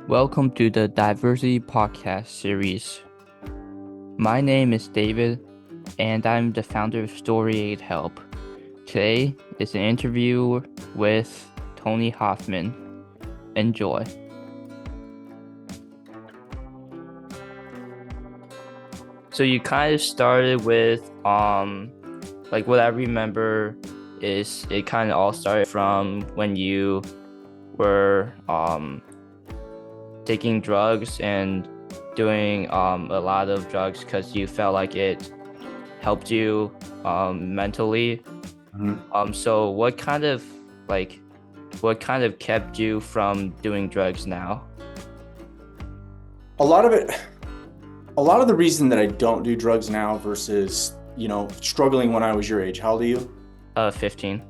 Welcome to the Diversity Podcast series. My name is David, and I'm the founder of Story Aid Help. Today is an interview with Tony Hoffman. Enjoy. So you kind of started with, like what I remember is it kind of all started from when you were, taking drugs and doing a lot of drugs because you felt like it helped you mentally. So what kind of kept you from doing drugs now? A lot of it, a lot of the reason that I don't do drugs now versus, struggling when I was your age. How old are you? 15.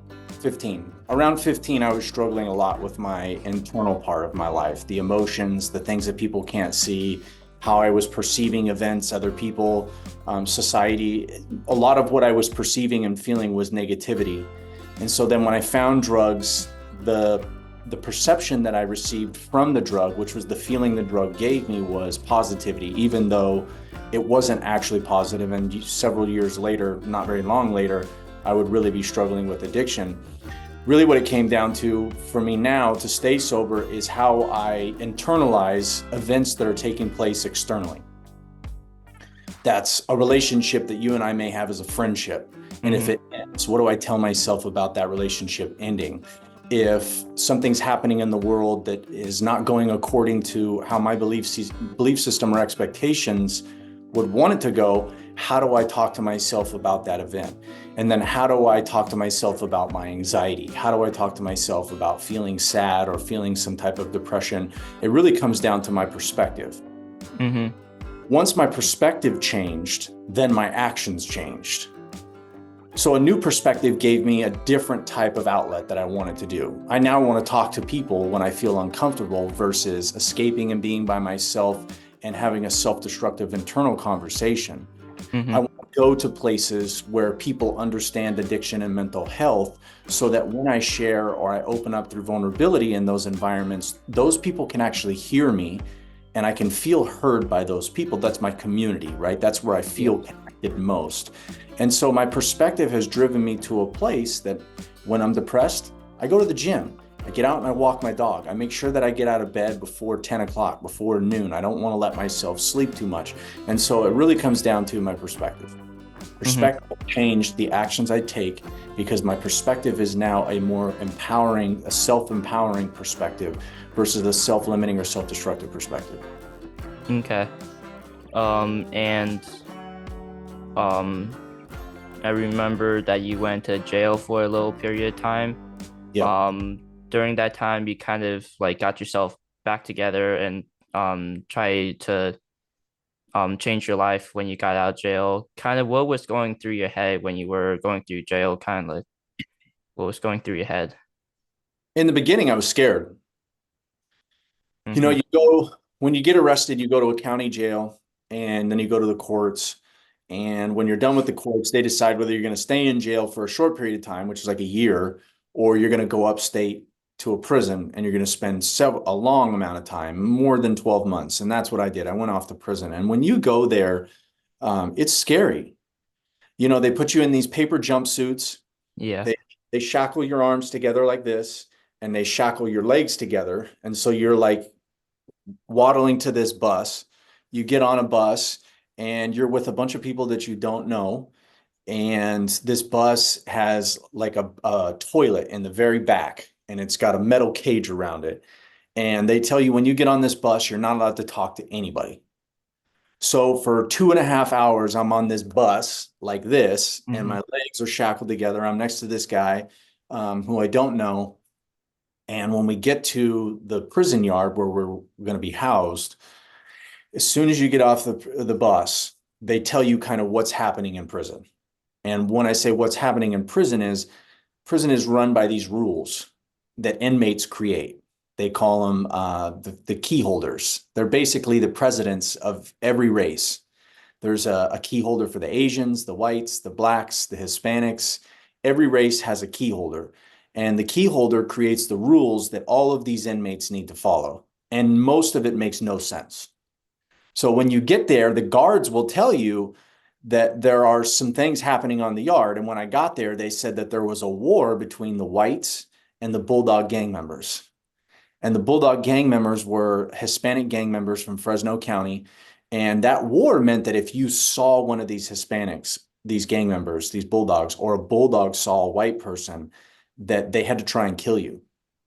15. Around 15, I was struggling a lot with my internal part of my life, the emotions, the things that people can't see, how I was perceiving events, other people, society. A lot of what I was perceiving and feeling was negativity. And so then when I found drugs, the perception that I received from the drug, which was the feeling the drug gave me, was positivity, even though it wasn't actually positive. And several years later, not very long later, I would really be struggling with addiction. Really what it came down to for me now to stay sober is how I internalize events that are taking place externally. That's a relationship that you and I may have as a friendship. And if it ends, what do I tell myself about that relationship ending? If something's happening in the world that is not going according to how my belief system or expectations would want it to go, how do I talk to myself about that event? And then how do I talk to myself about my anxiety? How do I talk to myself about feeling sad or feeling some type of depression? It really comes down to my perspective. Mm-hmm. Once my perspective changed, then my actions changed. So a new perspective gave me a different type of outlet that I wanted to do. I now want to talk to people when I feel uncomfortable versus escaping and being by myself and having a self-destructive internal conversation. Mm-hmm. I want to go to places where people understand addiction and mental health so that when I share or I open up through vulnerability in those environments, those people can actually hear me and I can feel heard by those people. That's my community, right? That's where I feel connected most. And so my perspective has driven me to a place that when I'm depressed, I go to the gym. I get out and I walk my dog. I make sure that I get out of bed before 10 o'clock, before noon. I don't want to let myself sleep too much. And so it really comes down to my perspective. Perspective changed the actions I take because my perspective is now a more empowering, a self-empowering perspective versus a self-limiting or self-destructive perspective. Okay. And I remember that you went to jail for a little period of time. Yeah. During that time, you kind of like got yourself back together and tried to change your life when you got out of jail. Kind of what was going through your head when you were going through jail? Kind of like what was going through your head? In the beginning, I was scared. Mm-hmm. When you get arrested, you go to a county jail and then you go to the courts. And when you're done with the courts, they decide whether you're going to stay in jail for a short period of time, which is like a year, or you're going to go upstate to a prison and you're going to spend a long amount of time, more than 12 months. And that's what I did. I went off to prison. And when you go there, it's scary. They put you in these paper jumpsuits. Yeah. They shackle your arms together like this, and they shackle your legs together. And so you're like waddling to this bus. You get on a bus and you're with a bunch of people that you don't know. And this bus has like a toilet in the very back, and it's got a metal cage around it. And they tell you when you get on this bus, you're not allowed to talk to anybody. So for 2.5 hours, I'm on this bus like this, and Mm-hmm. my legs are shackled together. I'm next to this guy who I don't know. And when we get to the prison yard where we're going to be housed, as soon as you get off the bus, they tell you kind of what's happening in prison. And when I say what's happening in prison is run by these rules that inmates create. They call them the key holders. They're basically the presidents of every race. There's a key holder for the Asians, the whites, the blacks, the Hispanics. Every race has a key holder. And the key holder creates the rules that all of these inmates need to follow. and most of it makes no sense. So when you get there, the guards will tell you that there are some things happening on the yard. And when I got there, they said that there was a war between the whites and the Bulldog gang members. And the Bulldog gang members were Hispanic gang members from Fresno County. And that war meant that if you saw one of these Hispanics, these gang members, these Bulldogs, or a Bulldog saw a white person, that they had to try and kill you.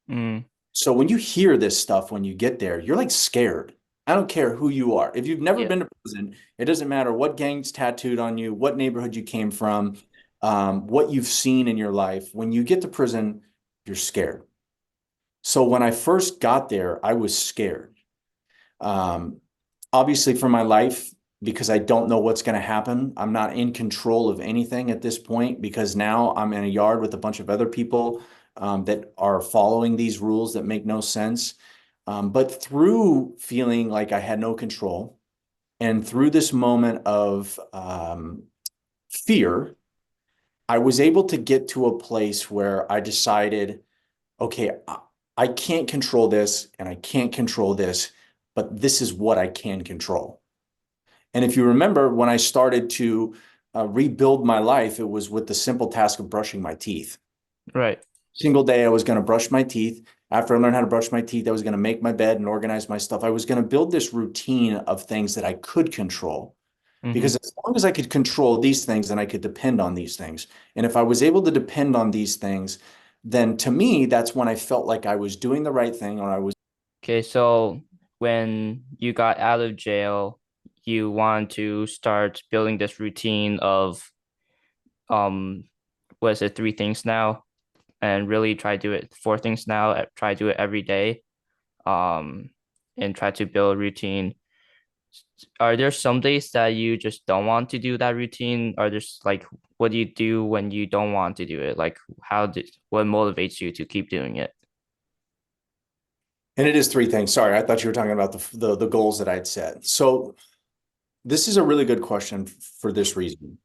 Mm, So when you hear this stuff, when you get there, you're like scared. I don't care who you are. If you've never yeah. been to prison, it doesn't matter what gang's tattooed on you, what neighborhood you came from, what you've seen in your life. When you get to prison, you're scared. So when I first got there, I was scared. Um, Obviously, for my life, because I don't know what's going to happen. I'm not in control of anything at this point because now I'm in a yard with a bunch of other people that are following these rules that make no sense. But through feeling like I had no control and through this moment of fear, I was able to get to a place where I decided, okay, I can't control this and I can't control this, but this is what I can control. And if you remember, when I started to rebuild my life, it was with the simple task of brushing my teeth. Right. Single day, I was going to brush my teeth. After I learned how to brush my teeth, I was going to make my bed and organize my stuff. I was going to build this routine of things that I could control. Mm-hmm. Because as long as I could control these things, then I could depend on these things. And if I was able to depend on these things, then to me, that's when I felt like I was doing the right thing or I was. Okay, so when you got out of jail, you want to start building this routine of um what is it, three things now, and really try to do it four things now, try to do it every day, um, and try to build a routine. Are there some days that you just don't want to do that routine? Or just like what do you do when you don't want to do it? Like what motivates you to keep doing it? And it is three things. Sorry, I thought you were talking about the goals that I'd set. So this is a really good question for this reason.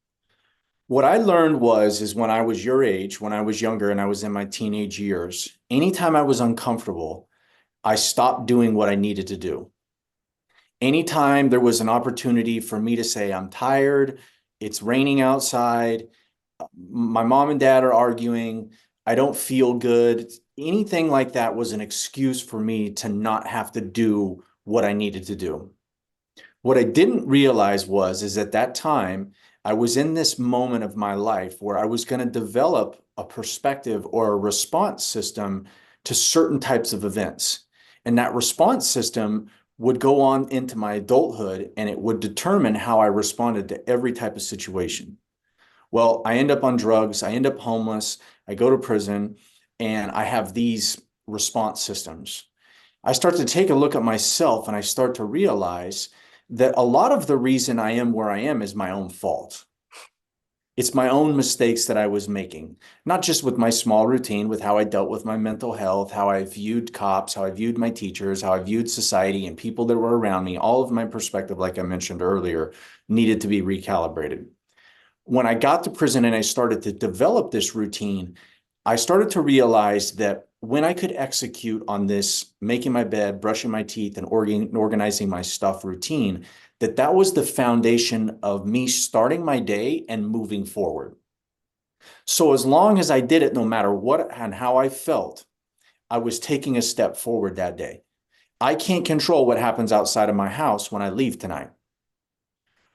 What I learned is when I was your age, when I was younger and I was in my teenage years, anytime I was uncomfortable, I stopped doing what I needed to do. Anytime there was an opportunity for me to say, I'm tired, it's raining outside, my mom and dad are arguing, I don't feel good, anything like that was an excuse for me to not have to do what I needed to do. What I didn't realize is at that time, I was in this moment of my life where I was going to develop a perspective or a response system to certain types of events. And that response system would go on into my adulthood and it would determine how I responded to every type of situation. Well, I end up on drugs, I end up homeless, I go to prison, and I have these response systems. I start to take a look at myself and I start to realize that a lot of the reason I am where I am is my own fault. It's my own mistakes that I was making, not just with my small routine, with how I dealt with my mental health, how I viewed cops, how I viewed my teachers, how I viewed society and people that were around me. All of my perspective, like I mentioned earlier, needed to be recalibrated. When I got to prison and I started to develop this routine, I started to realize that when I could execute on this making my bed, brushing my teeth, and organizing my stuff routine, that was the foundation of me starting my day and moving forward. So as long as I did it, no matter what and how I felt, I was taking a step forward that day. I can't control what happens outside of my house when I leave tonight.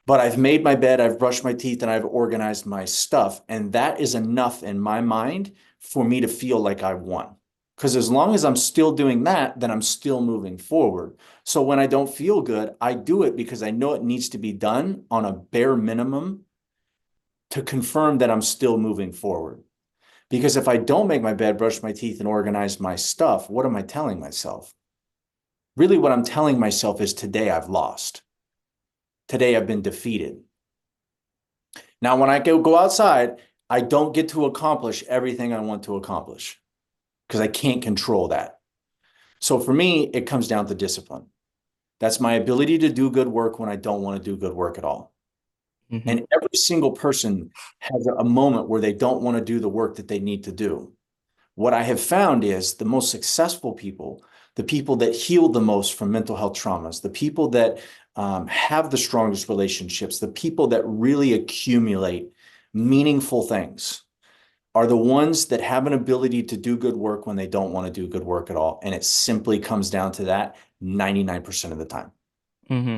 But I've made my bed, I've brushed my teeth, and I've organized my stuff. And that is enough in my mind for me to feel like I've won. Because as long as I'm still doing that, then I'm still moving forward. So when I don't feel good, I do it because I know it needs to be done on a bare minimum to confirm that I'm still moving forward. Because if I don't make my bed, brush my teeth, and organize my stuff, what am I telling myself? Really, what I'm telling myself is today I've lost. Today I've been defeated. Now, when I go outside, I don't get to accomplish everything I want to accomplish because I can't control that. So for me, it comes down to discipline. That's my ability to do good work when I don't want to do good work at all. Mm-hmm. And every single person has a moment where they don't want to do the work that they need to do. What I have found is the most successful people, the people that heal the most from mental health traumas, the people that have the strongest relationships, the people that really accumulate meaningful things are the ones that have an ability to do good work when they don't want to do good work at all. And it simply comes down to that 99% of the time. Mm-hmm.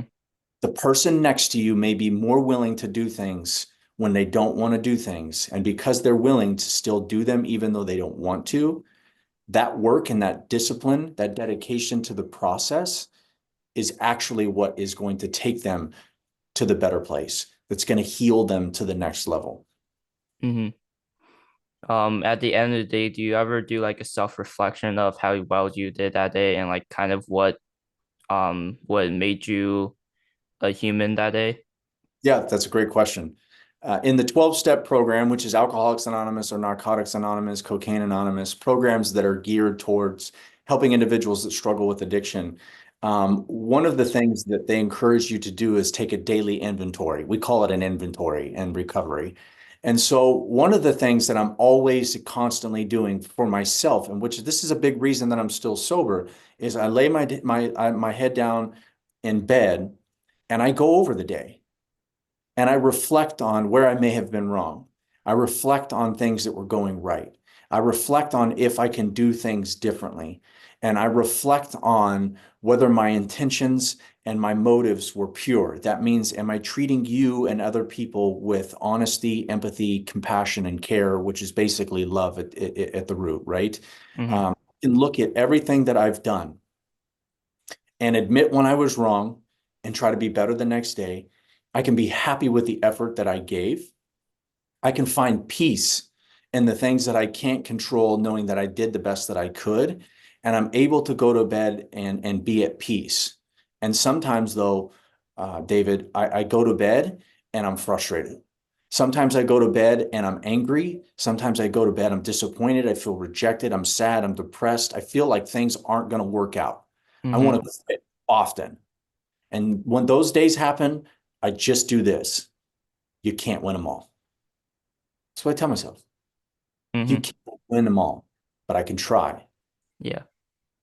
The person next to you may be more willing to do things when they don't want to do things. And because they're willing to still do them, even though they don't want to, that work and that discipline, that dedication to the process is actually what is going to take them to the better place. That's going to heal them to the next level. Mm-hmm. At the end of the day, do you ever do like a self-reflection of how well you did that day and like kind of what made you a human that day? Yeah, that's a great question. In the 12-step program, which is Alcoholics Anonymous or Narcotics Anonymous, Cocaine Anonymous, programs that are geared towards helping individuals that struggle with addiction, one of the things that they encourage you to do is take a daily inventory. We call it an inventory and recovery. And so one of the things that I'm always constantly doing for myself, and which this is a big reason that I'm still sober, is I lay my head down in bed and I go over the day and I reflect on where I may have been wrong. I reflect on things that were going right. I reflect on if I can do things differently. And I reflect on whether my intentions and my motives were pure. That means, am I treating you and other people with honesty, empathy, compassion, and care, which is basically love at the root, right? Mm-hmm. And look at everything that I've done and admit when I was wrong and try to be better the next day. I can be happy with the effort that I gave. I can find peace in the things that I can't control, knowing that I did the best that I could. And I'm able to go to bed and be at peace. And sometimes, though, David, I go to bed and I'm frustrated. Sometimes I go to bed and I'm angry. Sometimes I go to bed, I'm disappointed. I feel rejected. I'm sad. I'm depressed. I feel like things aren't going to work out. I Mm-hmm. want to quit often. And when those days happen, I just do this. You can't win them all. That's what I tell myself. You Mm-hmm. can't win them all, but I can try. Yeah.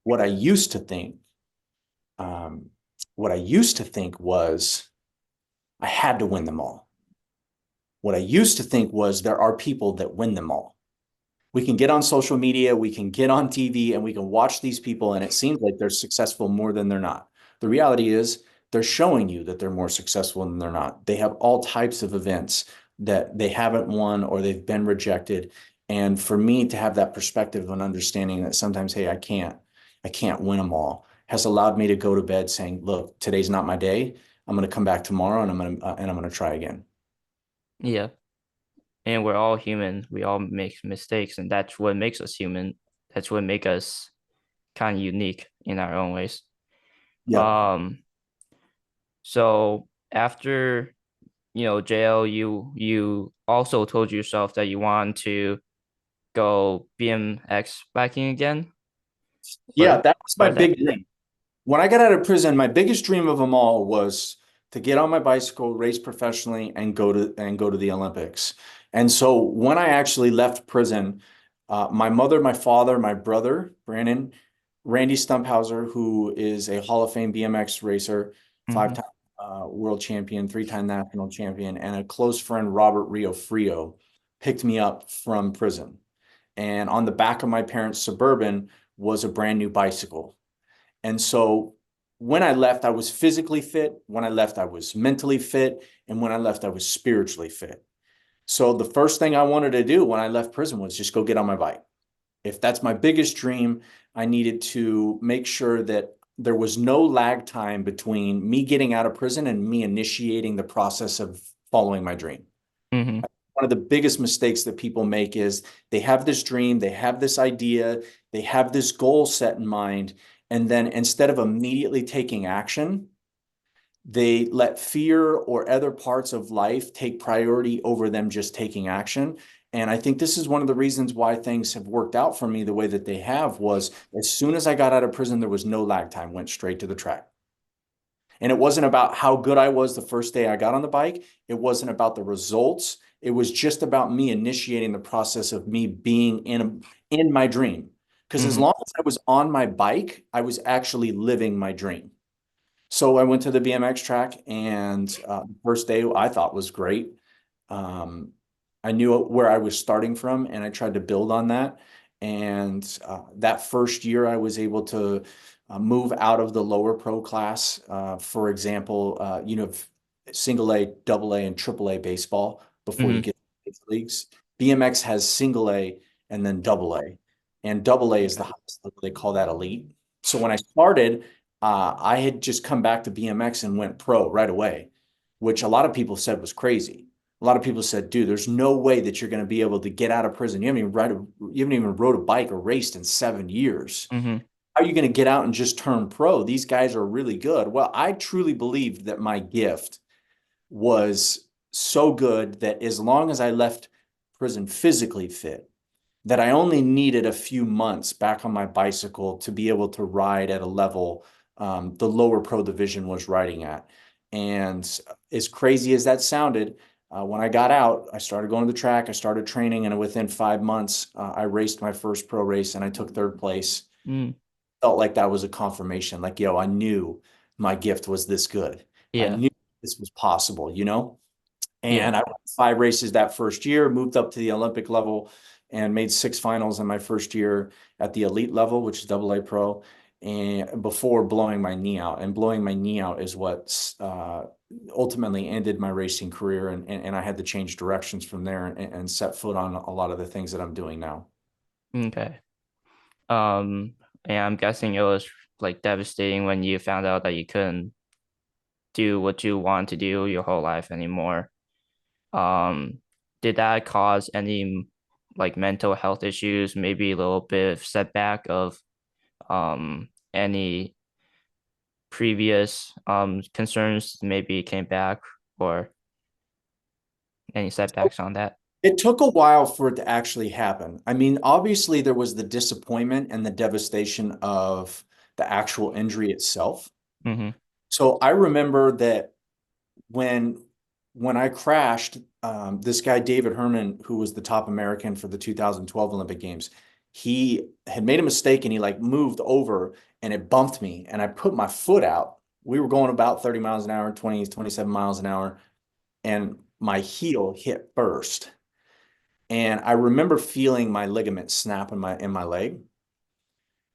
What I used to think, um, what I used to think was I had to win them all. What I used to think was there are people that win them all. We can get on social media, we can get on TV, and we can watch these people, and it seems like they're successful more than they're not. The reality is they're showing you that they're more successful than they're not. They have all types of events that they haven't won or they've been rejected. And for me to have that perspective and understanding that sometimes, hey, I can't win them all, has allowed me to go to bed saying, look, today's not my day. I'm going to come back tomorrow and I'm going to try again. Yeah. And we're all human. We all make mistakes, and that's what makes us human. That's what makes us kind of unique in our own ways. Yep. Um, so after jail, you also told yourself that you want to go BMX biking again. Yeah, that was my What that? big dream. When I got out of prison, my biggest dream of them all was to get on my bicycle, race professionally, and go to the Olympics. And so when I actually left prison, my mother, my father, my brother, Brandon, Randy Stumphauser, who is a Hall of Fame BMX racer, Mm-hmm. five-time world champion, three-time national champion, and a close friend, Robert Rio Frio, picked me up from prison. And on the back of my parents' Suburban was a brand new bicycle. And so when I left, I was physically fit. When I left, I was mentally fit. And when I left, I was spiritually fit. So the first thing I wanted to do when I left prison was just go get on my bike. If that's my biggest dream, I needed to make sure that there was no lag time between me getting out of prison and me initiating the process of following my dream. Mm-hmm. One of the biggest mistakes that people make is they have this dream, they have this idea, they have this goal set in mind, and then instead of immediately taking action, they let fear or other parts of life take priority over them just taking action. And I think this is one of the reasons why things have worked out for me the way that they have was as soon as I got out of prison, there was no lag time, went straight to the track. And it wasn't about how good I was the first day I got on the bike. It wasn't about the results. It was just about me initiating the process of me being in my dream. Because as Mm-hmm. long as I was on my bike, I was actually living my dream. So I went to the BMX track, and the first day I thought was great. Um, I knew where I was starting from, and I tried to build on that. And that first year, I was able to move out of the lower pro class. For example, single A, double A, and triple A baseball before you Mm-hmm. get to the leagues. BMX has single A and then double A, and double A is the Okay. highest level. They call that elite. So when I started, I had just come back to BMX and went pro right away, which a lot of people said was crazy. A lot of people said, dude, there's no way that you're going to be able to get out of prison. You haven't even rode a bike or raced in 7 years. Mm-hmm. How are you going to get out and just turn pro? These guys are really good. Well, I truly believed that my gift was so good that as long as I left prison physically fit, that I only needed a few months back on my bicycle to be able to ride at a level the lower pro division was riding at. And as crazy as that sounded, when I got out, I started going to the track, I started training, and within 5 months, I raced my first pro race and I took third place. Mm. Felt like that was a confirmation. Like, yo, I knew my gift was this good. I Yeah. knew this was possible. Yeah. And I won 5 races that first year, moved up to the Olympic level, and made 6 finals in my first year at the elite level, which is double A pro, and before blowing my knee out. And blowing my knee out is what ultimately ended my racing career. And I had to change directions from there and set foot on a lot of the things that I'm doing now. Okay. Um, and I'm guessing it was like devastating when you found out that you couldn't do what you want to do your whole life anymore. Um, did that cause any like mental health issues, maybe a little bit of setback of any previous concerns maybe came back or any setbacks on that? It took a while for it to actually happen. I mean, obviously, there was the disappointment and the devastation of the actual injury itself. Mm-hmm. So I remember that when when I crashed, this guy David Herman, who was the top American for the 2012 Olympic Games, he had made a mistake and he like moved over and it bumped me and I put my foot out. We were going about 30 miles an hour, 20, 27 miles an hour, and my heel hit first. And I remember feeling my ligament snap in my leg.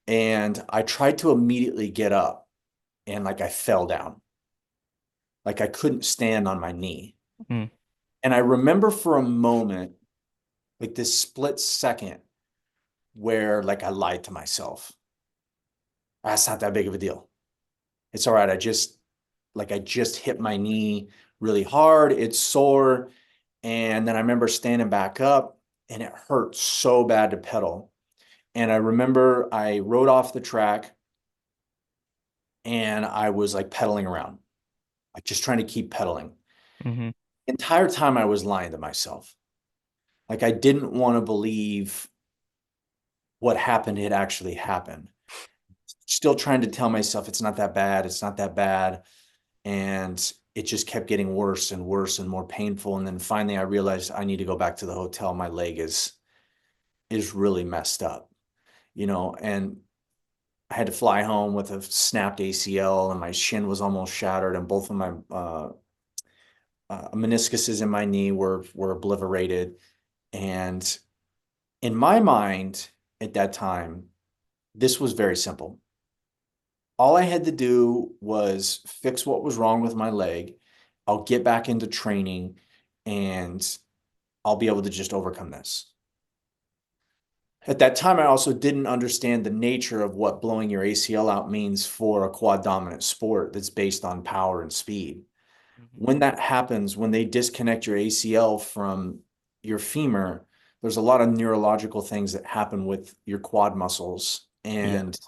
And I tried to immediately get up and like I fell down. Like I couldn't stand on my knee. Mm. And I remember for a moment, like this split second where like I lied to myself. That's not that big of a deal. It's all right. I just hit my knee really hard. It's sore. And then I remember standing back up and it hurt so bad to pedal. And I remember I rode off the track and I was like pedaling around, like just trying to keep pedaling. Mm-hmm. The entire time I was lying to myself. Like I didn't want to believe what happened had actually happened. Still trying to tell myself it's not that bad, it's not that bad. And it just kept getting worse and worse and more painful. And then finally I realized I need to go back to the hotel. My leg is really messed up, and I had to fly home with a snapped ACL and my shin was almost shattered and both of my meniscuses in my knee were obliterated. And in my mind at that time, this was very simple. All I had to do was fix what was wrong with my leg. I'll get back into training and I'll be able to just overcome this. At that time, I also didn't understand the nature of what blowing your ACL out means for a quad dominant sport that's based on power and speed. Mm-hmm. When that happens, when they disconnect your ACL from your femur, there's a lot of neurological things that happen with your quad muscles. Yeah. And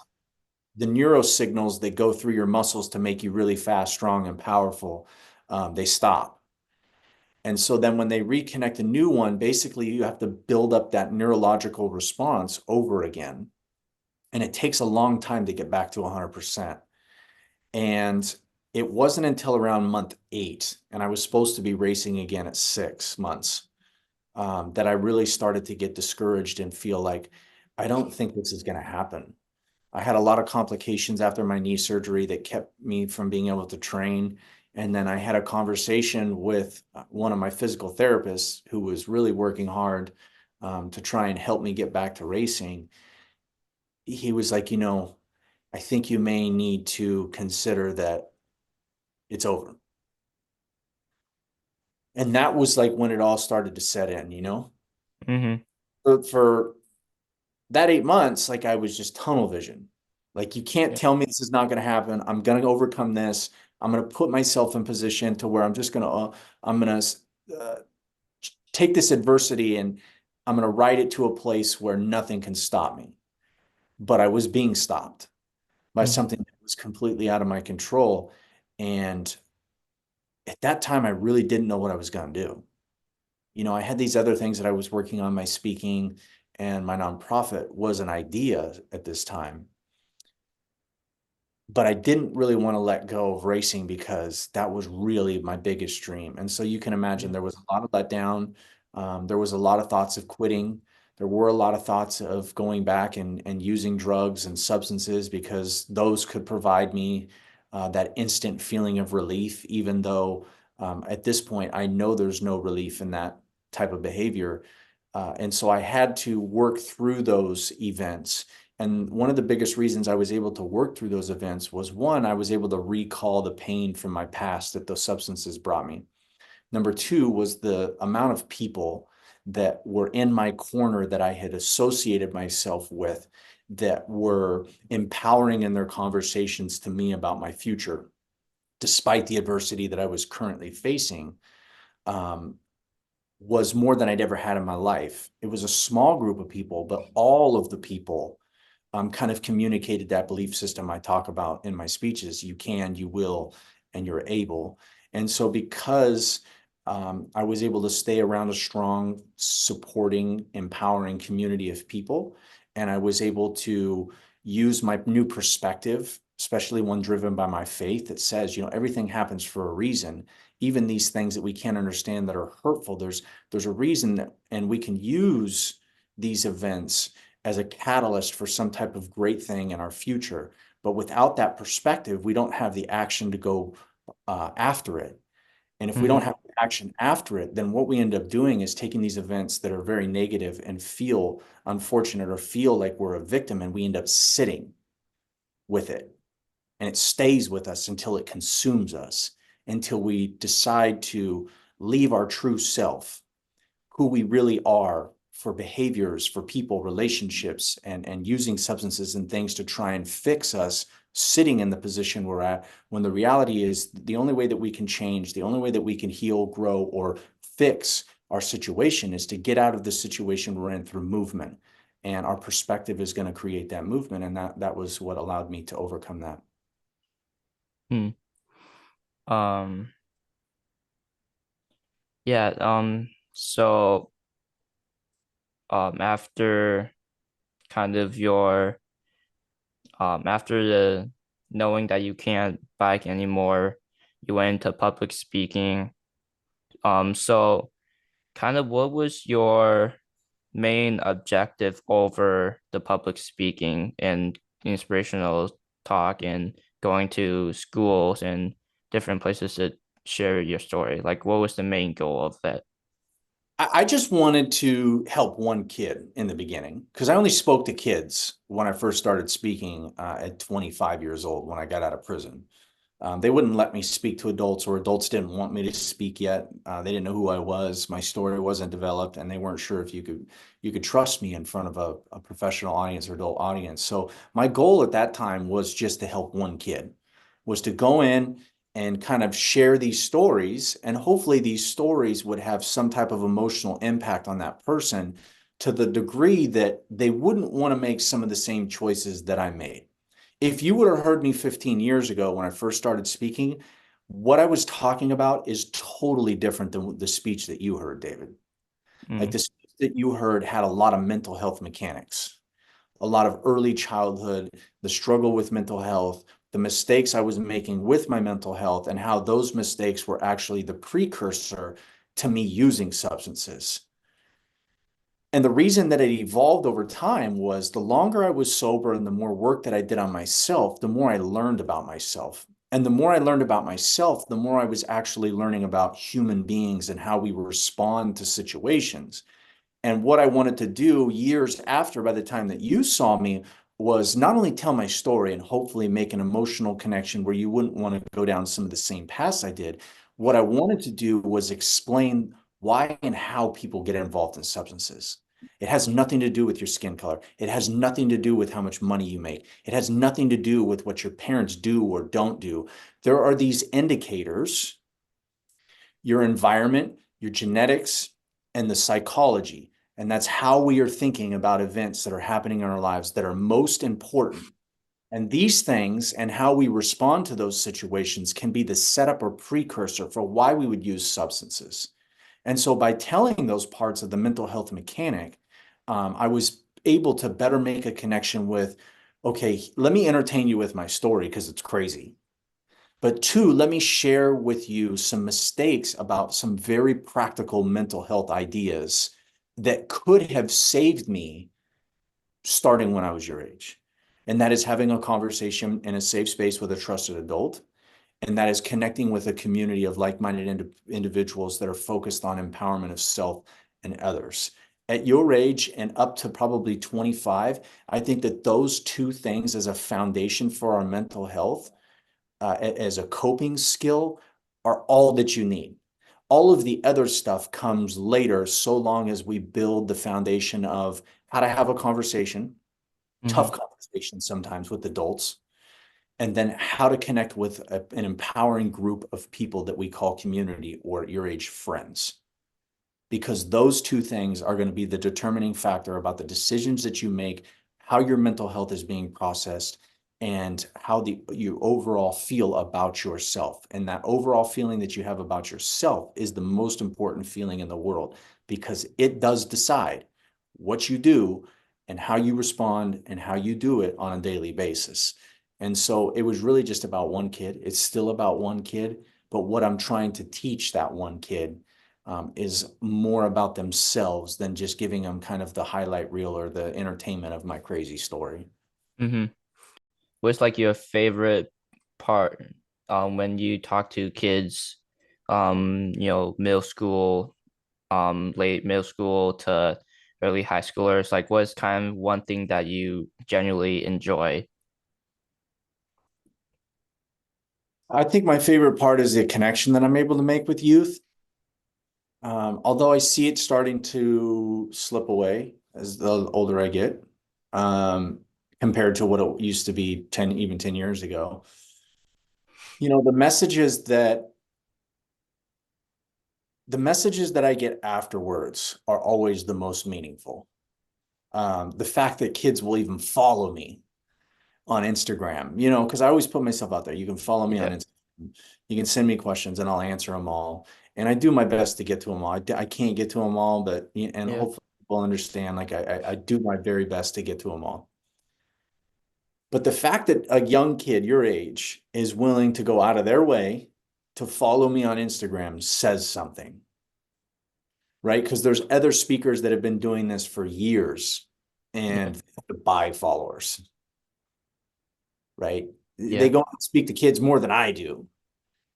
the neurosignals that go through your muscles to make you really fast, strong, and powerful, they stop. And so then when they reconnect a new one, basically you have to build up that neurological response over again. And it takes a long time to get back to 100%. And it wasn't until around month 8, and I was supposed to be racing again at 6 months, that I really started to get discouraged and feel like I don't think this is going to happen. I had a lot of complications after my knee surgery that kept me from being able to train. And then I had a conversation with one of my physical therapists who was really working hard to try and help me get back to racing. He was like, I think you may need to consider that it's over. And that was like when it all started to set in. Mm-hmm. For that 8 months, like I was just tunnel vision. Like you can't Yeah. tell me this is not going to happen. I'm going to overcome this. I'm going to put myself in position to where I'm going to take this adversity and I'm going to ride it to a place where nothing can stop me. But I was being stopped by Mm-hmm. something that was completely out of my control. And at that time, I really didn't know what I was going to do. I had these other things that I was working on, my speaking and my nonprofit was an idea at this time. But I didn't really want to let go of racing because that was really my biggest dream. And so you can imagine Yeah. there was a lot of letdown. There was a lot of thoughts of quitting. There were a lot of thoughts of going back and using drugs and substances because those could provide me that instant feeling of relief, even though at this point I know there's no relief in that type of behavior. And so I had to work through those events. And one of the biggest reasons I was able to work through those events was one, I was able to recall the pain from my past that those substances brought me. Number two was the amount of people that were in my corner that I had associated myself with that were empowering in their conversations to me about my future, despite the adversity that I was currently facing. Um, was more than I'd ever had in my life. It was a small group of people, but all of the people kind of communicated that belief system I talk about in my speeches. You can, you will, and you're able. And so because I was able to stay around a strong, supporting, empowering community of people, and I was able to use my new perspective, especially one driven by my faith that says, everything happens for a reason. Even these things that we can't understand that are hurtful, there's a reason that, and we can use these events as a catalyst for some type of great thing in our future. But without that perspective, we don't have the action to go after it. And if we don't Mm-hmm. have action after it, then what we end up doing is taking these events that are very negative and feel unfortunate or feel like we're a victim, and we end up sitting with it. And it stays with us until it consumes us, until we decide to leave our true self, who we really are, for behaviors, for people, relationships, and using substances and things to try and fix us sitting in the position we're at, when the reality is the only way that we can change, the only way that we can heal, grow, or fix our situation is to get out of the situation we're in through movement. And our perspective is going to create that movement. And that was what allowed me to overcome that. Mm. Um, yeah, so after kind of your after the knowing that you can't bike anymore, you went into public speaking. So kind of what was your main objective over the public speaking and inspirational talk and going to schools and different places to share your story? Like, what was the main goal of that? I just wanted to help one kid in the beginning because I only spoke to kids when I first started speaking at 25 years old when I got out of prison. They wouldn't let me speak to adults, or adults didn't want me to speak yet. They didn't know who I was. My story wasn't developed, and they weren't sure if you could trust me in front of a professional audience or adult audience. So my goal at that time was just to help one kid, was to go in and kind of share these stories, and hopefully these stories would have some type of emotional impact on that person to the degree that they wouldn't want to make some of the same choices that I made. If you would have heard me 15 years ago when I first started speaking, what I was talking about is totally different than the speech that you heard, David. Like Mm, the speech that you heard had a lot of mental health mechanics, a lot of early childhood, the struggle with mental health, the mistakes I was making with my mental health, and how those mistakes were actually the precursor to me using substances. And the reason that it evolved over time was the longer I was sober and the more work that I did on myself, the more I learned about myself. And the more I learned about myself, the more I was actually learning about human beings and how we respond to situations. And what I wanted to do years after, by the time that you saw me, was not only tell my story and hopefully make an emotional connection where you wouldn't want to go down some of the same paths I did. What I wanted to do was explain why and how people get involved in substances. It has nothing to do with your skin color. It has nothing to do with how much money you make. It has nothing to do with what your parents do or don't do. There are these indicators, your environment, your genetics, and the psychology. And that's how we are thinking about events that are happening in our lives that are most important. And these things and how we respond to those situations can be the setup or precursor for why we would use substances. And so by telling those parts of the mental health mechanic, I was able to better make a connection with, okay, let me entertain you with my story because it's crazy. But two, let me share with you some mistakes about some very practical mental health ideas that could have saved me starting when I was your age. And that is having a conversation in a safe space with a trusted adult. And that is connecting with a community of like-minded individuals that are focused on empowerment of self and others. At your age and up to probably 25, I think that those two things as a foundation for our mental health as a coping skill are all that you need. All of the other stuff comes later, so long as we build the foundation of how to have a conversation, Hmm. tough conversations sometimes with adults, and then how to connect with an empowering group of people that we call community or at your age friends. Because those two things are going to be the determining factor about the decisions that you make, how your mental health is being processed, and how you overall feel about yourself. And that overall feeling that you have about yourself is the most important feeling in the world because it does decide what you do and how you respond and how you do it on a daily basis. And so it was really just about one kid. It's still about one kid. But what I'm trying to teach that one kid is more about themselves than just giving them kind of the highlight reel or the entertainment of my crazy story. Hmm. What's like your favorite part when you talk to kids, middle school, late middle school to early high schoolers? Like, what's kind of one thing that you genuinely enjoy? I think my favorite part is the connection that I'm able to make with youth. Although I see it starting to slip away as the older I get, um, compared to what it used to be 10, even 10 years ago. You know, the messages that I get afterwards are always the most meaningful. The fact that kids will even follow me on Instagram, you know, because I always put myself out there. You can follow me on Yeah, Instagram. You can send me questions and I'll answer them all. And I do my best to get to them all. I can't get to them all, but and yeah, hopefully people understand. Like I do my very best to get to them all. But the fact that a young kid your age is willing to go out of their way to follow me on Instagram says something, right? Because there's other speakers that have been doing this for years yeah, and buy followers, right? They yeah, go and speak to kids more than I do.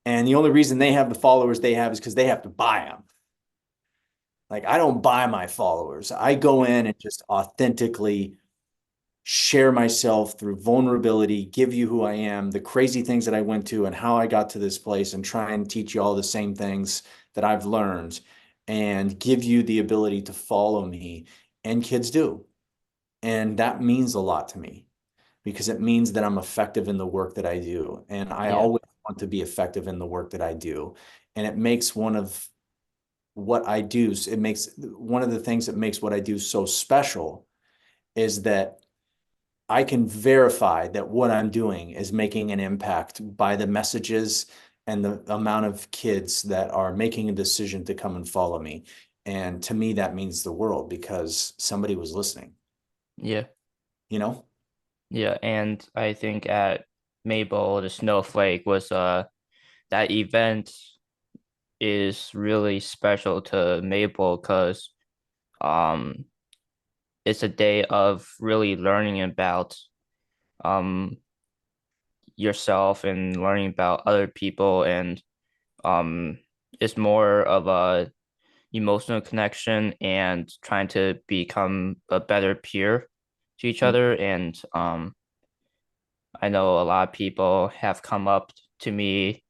And the only reason they have the followers they have is because they have to buy them. Like I don't buy my followers. I go in and just authentically share myself through vulnerability, give you who I am, the crazy things that I went to and how I got to this place and try and teach you all the same things that I've learned and give you the ability to follow me. And kids do. And that means a lot to me because it means that I'm effective in the work that I do. And I yeah, always want to be effective in the work that I do. And it makes one of what I do, it makes one of the things that makes what I do so special is that I can verify that what I'm doing is making an impact by the messages and the amount of kids that are making a decision to come and follow me. And to me, that means the world because somebody was listening, yeah, you know? yeah. And I think at Mabel, the Snowflake was that event is really special to Mabel because um it's a day of really learning about um yourself and learning about other people, and um it's more of a emotional connection and trying to become a better peer to each Mhm. other. And I know a lot of people have come up to me,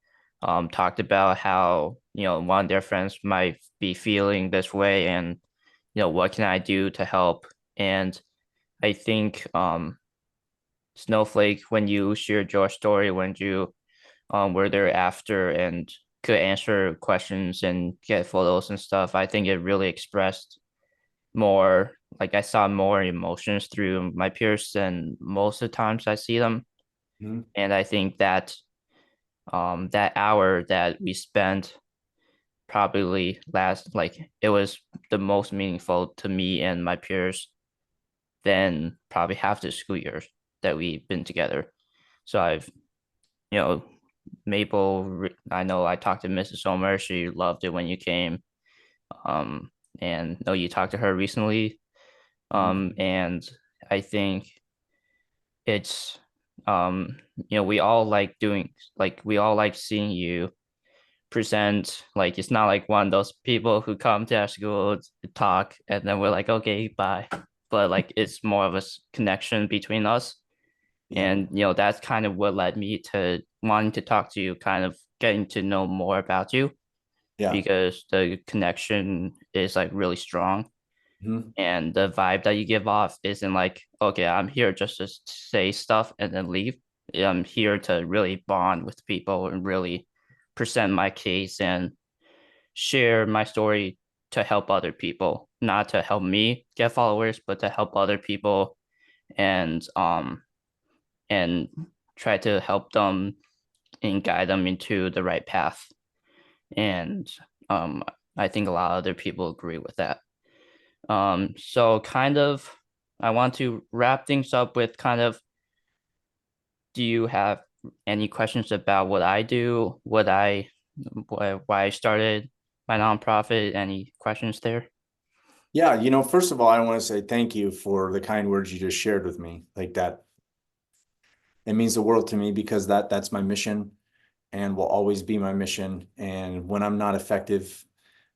talked about how, one of their friends might be feeling this way, and, what can I do to help? And I think, Snowflake, when you shared your story, when you were there after and could answer questions and get photos and stuff, I think it really expressed more, like I saw more emotions through my peers than most of the times I see them. Mhm. And I think that that hour that we spent probably last, like it was the most meaningful to me and my peers than probably half the school years that we've been together. So I've, you know, I know I talked to Mrs. Somer. She loved it when you came. Um, and know you talked to her recently. Mhm. And I think it's, um, we all like doing, like, we all like seeing you present. Like, it's not like one of those people who come to our school to talk and then we're like, okay, bye. But like, it's more of a connection between us. Yeah. And, that's kind of what led me to wanting to talk to you, kind of getting to know more about you, Yeah. because the connection is like really strong. Mhm. And the vibe that you give off isn't like, okay, I'm here just to say stuff and then leave. I'm here to really bond with people and really present my case and share my story to help other people, not to help me get followers, but to help other people, and and try to help them and guide them into the right path. And um I think a lot of other people agree with that. So kind of, I want to wrap things up with kind of, do you have any questions about what I do, why I started my nonprofit? Any questions there? Yeah, first of all, I want to say thank you for the kind words you just shared with me. Like that, it means the world to me because that's my mission and will always be my mission. And when I'm not effective,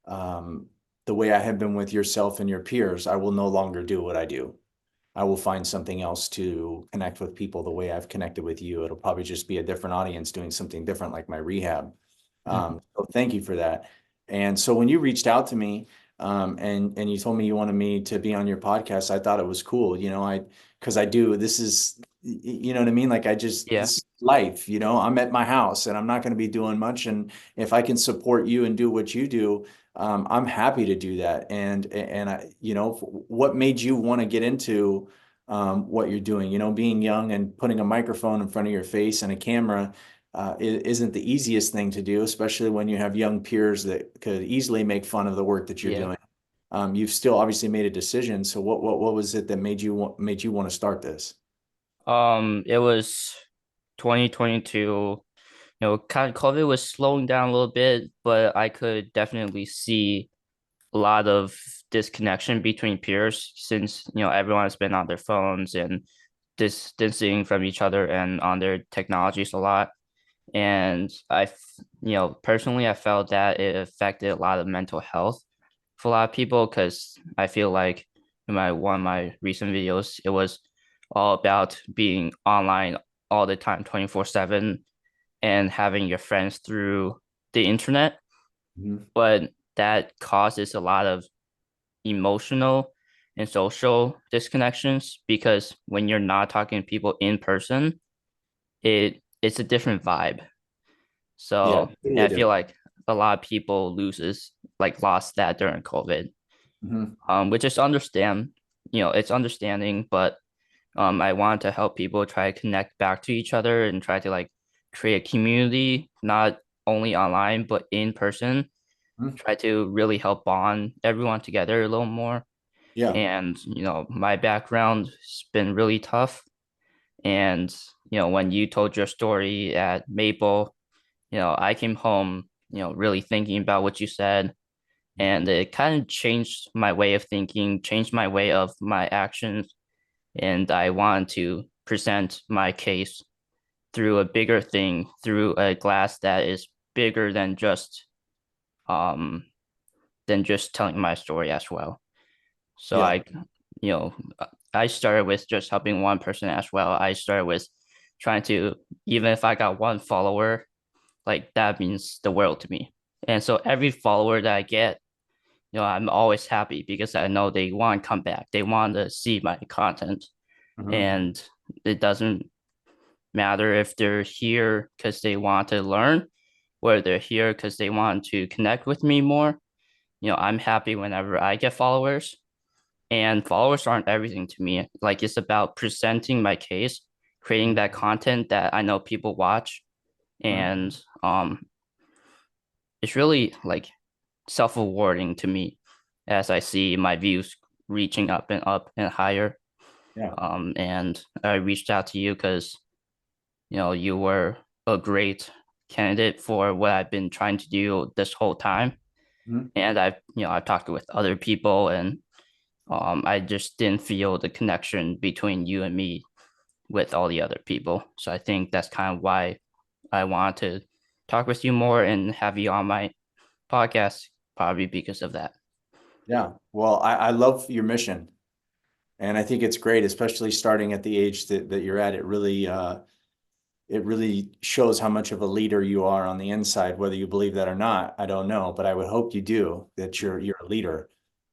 um, the way I have been with yourself and your peers, I will no longer do what I do. I will find something else to connect with people the way I've connected with you. It'll probably just be a different audience doing something different, like my rehab. Mhm. So thank you for that. And so when you reached out to me, and you told me you wanted me to be on your podcast, I thought it was cool. Because I do. This is, you know what I mean? Like Yeah. this is life. I'm at my house and I'm not going to be doing much. And if I can support you and do what you do, I'm happy to do that. And I, what made you want to get into what you're doing? Being young and putting a microphone in front of your face and a camera isn't the easiest thing to do, especially when you have young peers that could easily make fun of the work that you're Yeah. doing. You've still obviously made a decision. So what was it that made you want to start this? It was 2022. Kind of COVID was slowing down a little bit, but I could definitely see a lot of disconnection between peers, since, everyone has been on their phones and distancing from each other and on their technologies a lot. And personally, I felt that it affected a lot of mental health for a lot of people, because I feel like in one of my recent videos, it was all about being online all the time, 24/7, and having your friends through the internet. Mhm. But that causes a lot of emotional and social disconnections, because when you're not talking to people in person, it's a different vibe. Yeah, So, and totally I feel different. like a lot of people lost that during COVID, Mhm. which is it's understanding, but I want to help people try to connect back to each other and try to like create a community, not only online but in person. Mhm. Try to really help bond everyone together a little more. Yeah. And my background has been really tough. And when you told your story at Maple, I came home, really thinking about what you said, and it kind of changed my way of thinking, changed my way of my actions, and I wanted to present my case through a bigger thing, through a glass that is bigger um than just telling my story as well. So Yeah. you know, I started with just helping one person as well. I started with trying to, even if I got one follower, like that means the world to me. And so every follower that I get, I'm always happy because I know they want to come back. They want to see my content. Hmm. And it doesn't matter if they're here because they want to learn, or they're here because they want to connect with me more. I'm happy whenever I get followers, and followers aren't everything to me. Like it's about presenting my case, creating that content that I know people watch, Hmm. and it's really like self-rewarding to me as I see my views reaching up and higher. Yeah. And I reached out to you because you were a great candidate for what I've been trying to do this whole time. Hmm. And I've talked with other people, and I just didn't feel the connection between you and me with all the other people. So I think that's kind of why I want to talk with you more and have you on my podcast, probably because of that. Yeah. Well, I love your mission. And I think it's great, especially starting at the age that you're at. It really shows how much of a leader you are on the inside. Whether you believe that or not, I don't know, but I would hope you do, that you're a leader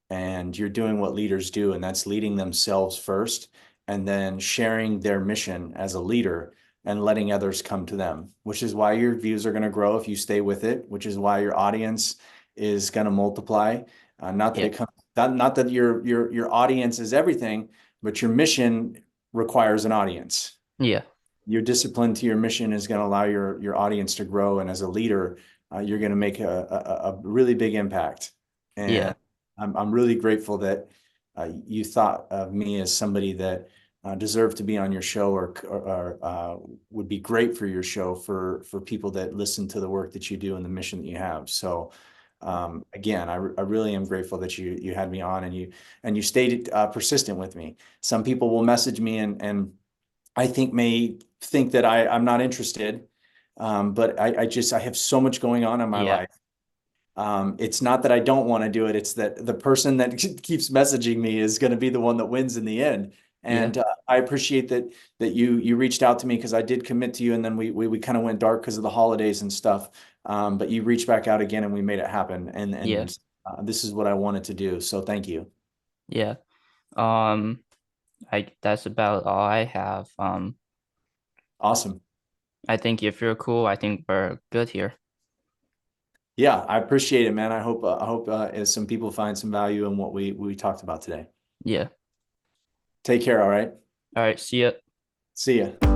and you're doing what leaders do, and that's leading themselves first and then sharing their mission as a leader and letting others come to them, which is why your views are going to grow if you stay with it, which is why your audience is going to multiply. Not that Yeah, it comes, not that your audience is everything, but your mission requires an audience. yeah, Your discipline to your mission is going to allow your audience to grow, and as a leader, you're going to make a really big impact. yeah, And I'm really grateful that you thought of me as somebody that deserved to be on your show, or would be great for your show, for people that listen to the work that you do and the mission that you have. So again, I really am grateful that you had me on, and you stayed persistent with me. Some people will message me and I think may think that I'm not interested. But I have so much going on in my yeah, life. It's not that I don't want to do it. It's that the person that keeps messaging me is going to be the one that wins in the end. yeah, And I appreciate that you reached out to me, because I did commit to you, and then we kind of went dark because of the holidays and stuff. But you reached back out again, and we made it happen. And yeah, this is what I wanted to do. So thank you. yeah. Um, I that's about all I have. Awesome. I think if you're cool, I think we're good here. Yeah, I appreciate it, man. I hope some people find some value in what we talked about today. Yeah. Take care, all right? All right. See ya. See ya.